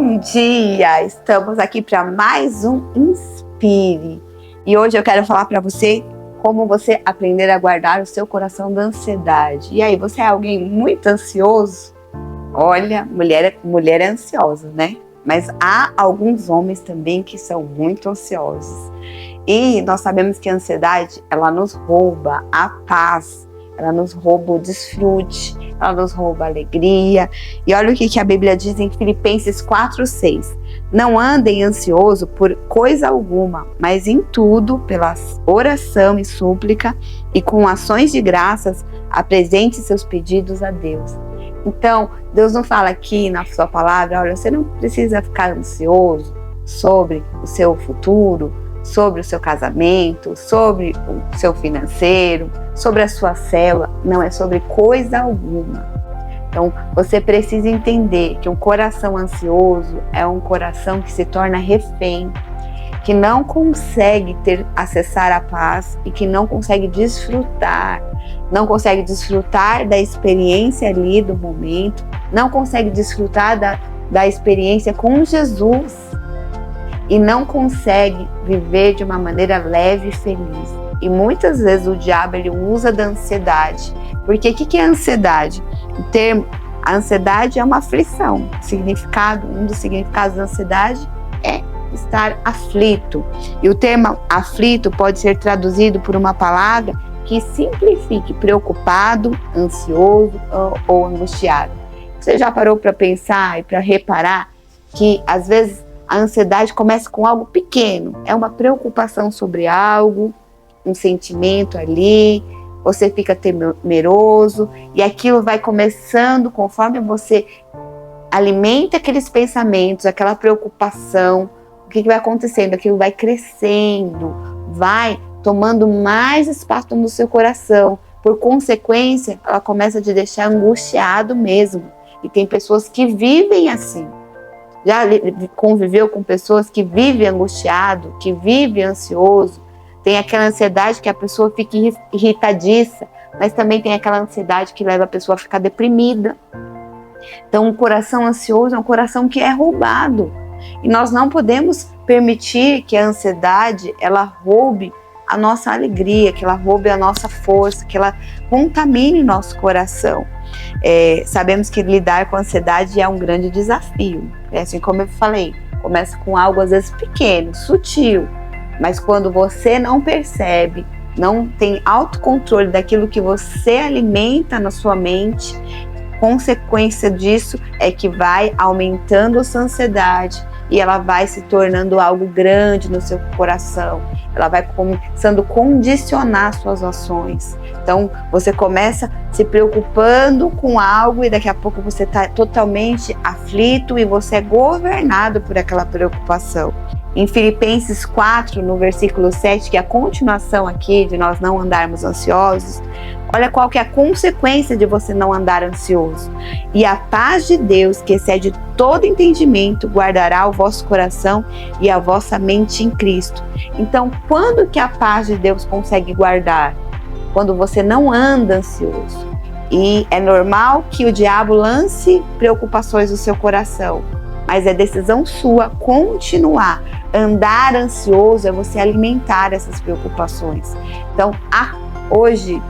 Bom dia! Estamos aqui para mais um Inspire. E hoje eu quero falar para você como você aprender a guardar o seu coração da ansiedade. E aí, você é alguém muito ansioso? Olha, mulher é ansiosa, né? Mas há alguns homens também que são muito ansiosos. E nós sabemos que a ansiedade, ela nos rouba a paz, ela nos rouba o desfrute, ela nos rouba a alegria. E olha o que a Bíblia diz em Filipenses 4:6. Não andem ansioso por coisa alguma, mas em tudo, pela oração e súplica, e com ações de graças, apresente seus pedidos a Deus. Então, Deus não fala aqui na sua palavra, olha, você não precisa ficar ansioso sobre o seu futuro, sobre o seu casamento, sobre o seu financeiro, sobre a sua célula. Não é sobre coisa alguma. Então, você precisa entender que um coração ansioso é um coração que se torna refém, que não consegue acessar a paz e que não consegue desfrutar da experiência ali do momento, não consegue desfrutar da experiência com Jesus e não consegue viver de uma maneira leve e feliz. E muitas vezes o diabo ele usa da ansiedade. Porque o que é ansiedade? A ansiedade é uma aflição. Um dos significados da ansiedade é estar aflito. E o termo aflito pode ser traduzido por uma palavra que simplifique preocupado, ansioso ou angustiado. Você já parou para pensar e para reparar que às vezes a ansiedade começa com algo pequeno, é uma preocupação sobre algo, um sentimento ali, você fica temeroso e aquilo vai começando conforme você alimenta aqueles pensamentos, aquela preocupação, o que vai acontecendo? Aquilo vai crescendo, vai tomando mais espaço no seu coração, por consequência, ela começa a te deixar angustiado mesmo, e tem pessoas que vivem assim. Já conviveu com pessoas que vivem angustiado, que vivem ansioso, tem aquela ansiedade que a pessoa fica irritadiça, mas também tem aquela ansiedade que leva a pessoa a ficar deprimida. Então, um coração ansioso é um coração que é roubado. E nós não podemos permitir que a ansiedade, ela roube a nossa alegria, que ela roube a nossa força, que ela contamine nosso coração. Sabemos que lidar com a ansiedade é um grande desafio. Assim como eu falei, começa com algo às vezes pequeno, sutil, mas quando você não percebe, não tem autocontrole daquilo que você alimenta na sua mente, consequência disso é que vai aumentando a sua ansiedade e ela vai se tornando algo grande no seu coração. Ela vai começando a condicionar suas ações. Então, você começa se preocupando com algo e daqui a pouco você está totalmente aflito e você é governado por aquela preocupação. Em Filipenses 4, no versículo 7, que é a continuação aqui de nós não andarmos ansiosos, olha qual que é a consequência de você não andar ansioso. E a paz de Deus, que excede todo entendimento, guardará o vosso coração e a vossa mente em Cristo. Então, quando que a paz de Deus consegue guardar? Quando você não anda ansioso. E é normal que o diabo lance preocupações no seu coração, mas é decisão sua continuar. Andar ansioso é você alimentar essas preocupações. Então, hoje,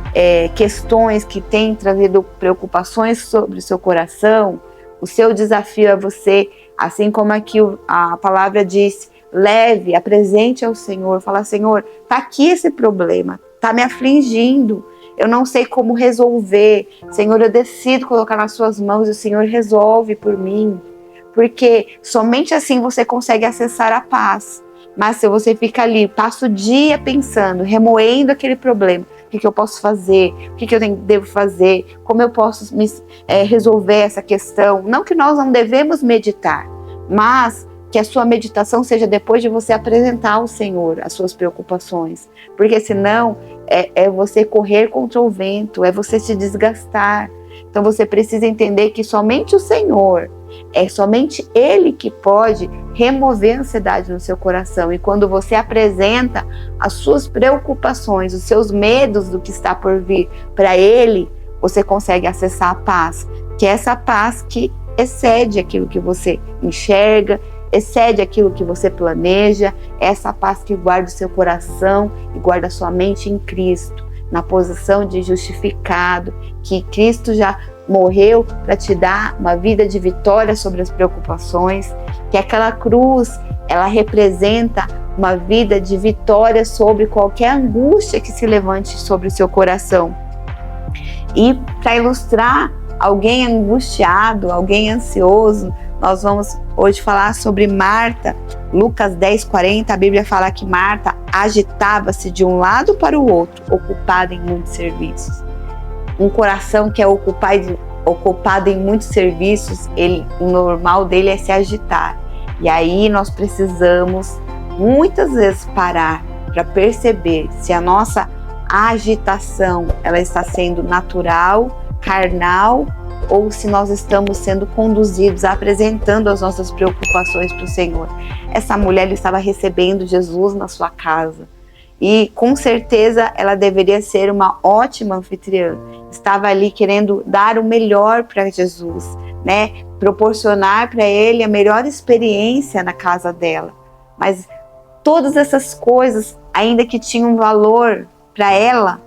questões que têm trazido preocupações sobre o seu coração, o seu desafio é você, assim como aqui a palavra diz, leve, apresente ao Senhor, fala, Senhor, está aqui esse problema, está me afligindo, eu não sei como resolver, Senhor, eu decido colocar nas suas mãos e o Senhor resolve por mim, porque somente assim você consegue acessar a paz. Mas se você fica ali, passa o dia pensando, remoendo aquele problema, o que eu posso fazer, o que eu devo fazer, como eu posso resolver essa questão. Não que nós não devemos meditar, mas que a sua meditação seja depois de você apresentar ao Senhor as suas preocupações. Porque senão é você correr contra o vento, é você se desgastar. Então você precisa entender que somente o Senhor, somente Ele que pode remover a ansiedade no seu coração. E quando você apresenta as suas preocupações, os seus medos do que está por vir para Ele, você consegue acessar a paz. Que é essa paz que excede aquilo que você enxerga, excede aquilo que você planeja. Essa paz que guarda o seu coração e guarda a sua mente em Cristo, na posição de justificado, que Cristo já morreu para te dar uma vida de vitória sobre as preocupações, que aquela cruz, ela representa uma vida de vitória sobre qualquer angústia que se levante sobre o seu coração. E para ilustrar alguém angustiado, alguém ansioso, nós vamos hoje falar sobre Marta. Lucas 10:40, a Bíblia fala que Marta agitava-se de um lado para o outro, ocupada em muitos serviços. Um coração que é ocupado em muitos serviços, o normal dele é se agitar. E aí nós precisamos muitas vezes parar para perceber se a nossa agitação ela está sendo natural, carnal, ou se nós estamos sendo conduzidos, apresentando as nossas preocupações para o Senhor. Essa mulher estava recebendo Jesus na sua casa e com certeza ela deveria ser uma ótima anfitriã. Estava ali querendo dar o melhor para Jesus, né? Proporcionar para ele a melhor experiência na casa dela. Mas todas essas coisas, ainda que tinham valor para ela,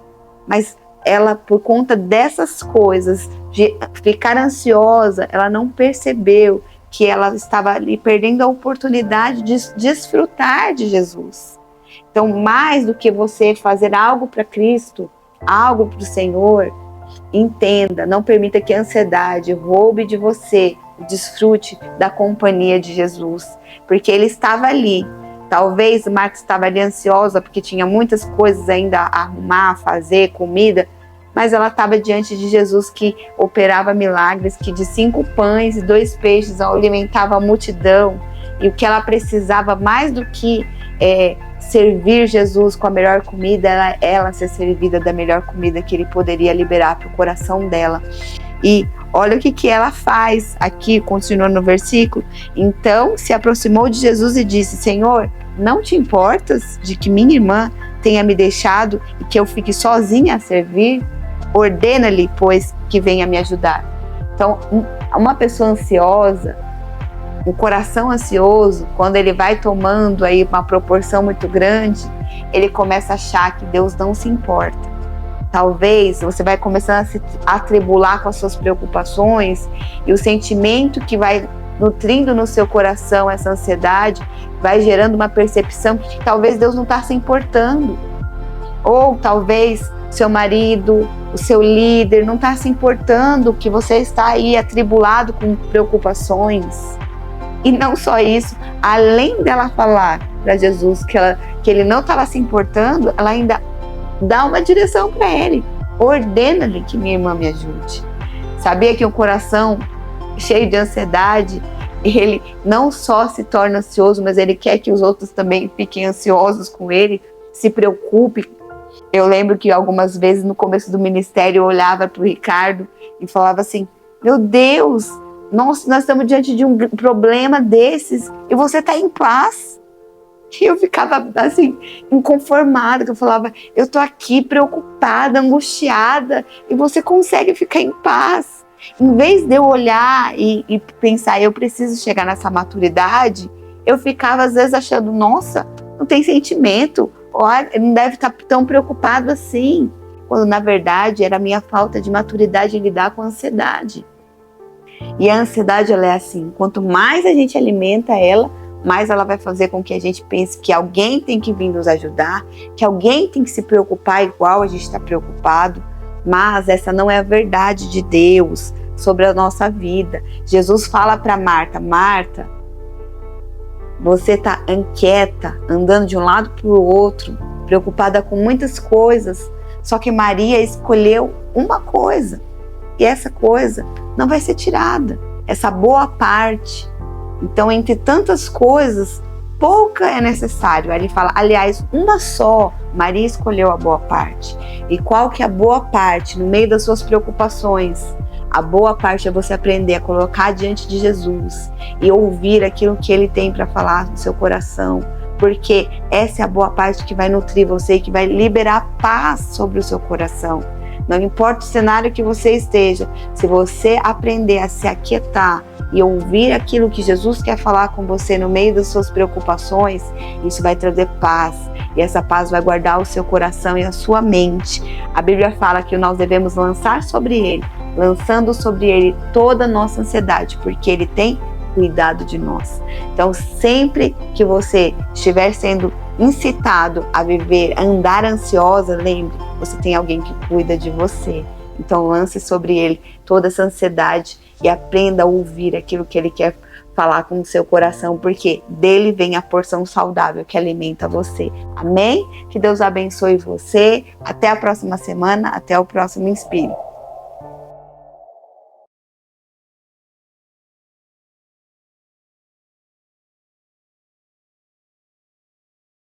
mas ela, por conta dessas coisas, de ficar ansiosa, ela não percebeu que ela estava ali perdendo a oportunidade de desfrutar de Jesus. Então, mais do que você fazer algo para Cristo, algo para o Senhor, entenda, não permita que a ansiedade roube de você o desfrute da companhia de Jesus, porque Ele estava ali. Talvez Marta estava ali ansiosa porque tinha muitas coisas ainda a arrumar, a fazer, comida, mas ela estava diante de Jesus que operava milagres, que de 5 pães e 2 peixes alimentava a multidão. E o que ela precisava mais do que servir Jesus com a melhor comida, ela ser servida da melhor comida que Ele poderia liberar para o coração dela. E olha o que ela faz aqui, continuando no versículo. Então se aproximou de Jesus e disse: Senhor, não te importas de que minha irmã tenha me deixado e que eu fique sozinha a servir? Ordena-lhe, pois, que venha me ajudar. Então, uma pessoa ansiosa, um coração ansioso, quando ele vai tomando aí uma proporção muito grande, ele começa a achar que Deus não se importa. Talvez você vai começando a se atribular com as suas preocupações e o sentimento que vai nutrindo no seu coração essa ansiedade vai gerando uma percepção que talvez Deus não está se importando. Ou talvez seu marido, o seu líder não está se importando que você está aí atribulado com preocupações. E não só isso, além dela falar para Jesus que ele não estava se importando, ela ainda dá uma direção para ele. Ordena-lhe que minha irmã me ajude. Sabia que um coração cheio de ansiedade, ele não só se torna ansioso, mas ele quer que os outros também fiquem ansiosos com ele, se preocupe. Eu lembro que algumas vezes no começo do ministério eu olhava para o Ricardo e falava assim: meu Deus, nós estamos diante de um problema desses e você está em paz. E eu ficava assim, inconformada, que eu falava: eu estou aqui preocupada, angustiada, e você consegue ficar em paz. Em vez de eu olhar e pensar, eu preciso chegar nessa maturidade, eu ficava às vezes achando: nossa, não tem sentimento, olha, ele não deve estar tão preocupado assim. Quando na verdade era a minha falta de maturidade em lidar com a ansiedade. E a ansiedade, ela é assim, quanto mais a gente alimenta ela, mais ela vai fazer com que a gente pense que alguém tem que vir nos ajudar, que alguém tem que se preocupar igual a gente está preocupado. Mas essa não é a verdade de Deus sobre a nossa vida. Jesus fala para Marta: Marta, você está inquieta, andando de um lado para o outro, preocupada com muitas coisas, só que Maria escolheu uma coisa, e essa coisa não vai ser tirada, essa boa parte. Então, entre tantas coisas, pouca é necessário. Aí ele fala: aliás, uma só, Maria escolheu a boa parte. E qual que é a boa parte no meio das suas preocupações? A boa parte é você aprender a colocar diante de Jesus e ouvir aquilo que Ele tem para falar no seu coração, porque essa é a boa parte que vai nutrir você e que vai liberar paz sobre o seu coração. Não importa o cenário que você esteja, se você aprender a se aquietar e ouvir aquilo que Jesus quer falar com você no meio das suas preocupações, isso vai trazer paz. E essa paz vai guardar o seu coração e a sua mente. A Bíblia fala que nós devemos lançar sobre Ele, lançando sobre Ele toda a nossa ansiedade, porque Ele tem cuidado de nós. Então, sempre que você estiver sendo incitado a viver, a andar ansiosa, lembre, você tem alguém que cuida de você. Então, lance sobre Ele toda essa ansiedade e aprenda a ouvir aquilo que Ele quer falar com o seu coração, porque dele vem a porção saudável que alimenta você. Amém? Que Deus abençoe você. Até a próxima semana, até o próximo Inspire.